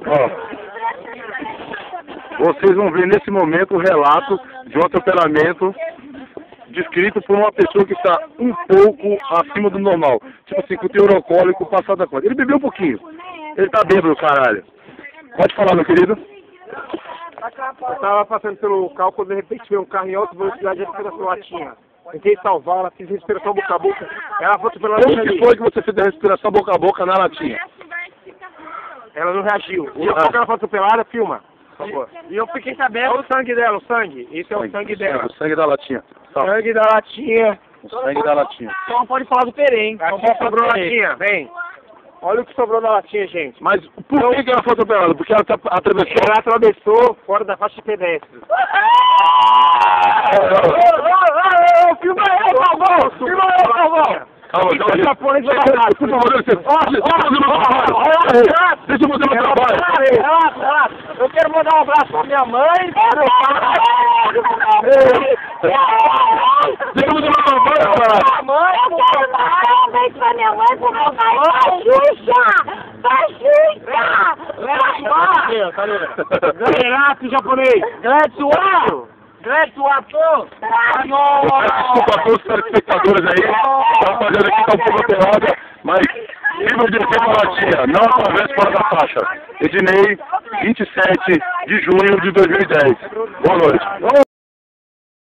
Ó, vocês vão ver nesse momento o relato de um atropelamento descrito por uma pessoa que está um pouco acima do normal. Tipo assim, com o teor alcoólico passado da conta. Ele bebeu um pouquinho. Ele tá bêbado, caralho. Pode falar, meu querido. Eu tava passando pelo local quando de repente veio um carro em alta velocidade e a da latinha. Tentei salvar, ela fez respiração boca a boca. Ela voltou pela Como que foi que você fez a respiração boca a boca na latinha? Ela não reagiu. E eu ela foi atropelada, filma. Por favor. E eu fiquei sabendo. Olha o sangue dela, o sangue. Esse é o sangue dela. O sangue da latinha. Tá. Sangue da latinha. O sangue da latinha. Só não pode falar do Perém. Aqui sobrou latinha, vem. Olha o que sobrou da latinha, gente. Mas por que ela foi atropelada? Porque ela atravessou. Ela atravessou fora da faixa de pedestre. Filma aí, por favor! Filma aí, por favor! Calma, Por favor, deixa eu fazer meu trabalho. Relaxa. Eu quero mandar um abraço pra minha mãe, para meu pai. Deixa eu fazer meu trabalho, cara. Mãe, Eu quero mandar um beijo pra minha mãe, pro meu pai, pra Xuxa! Pra Xuxa! Renato japonês. Gretchen, o ator! Desculpa a todos os telespectadores aí, tá fazendo aqui, tá um pouco alterada, mas livre de latinha, não atravesse fora da faixa. Ednei, 27 de junho de 2010. Boa noite.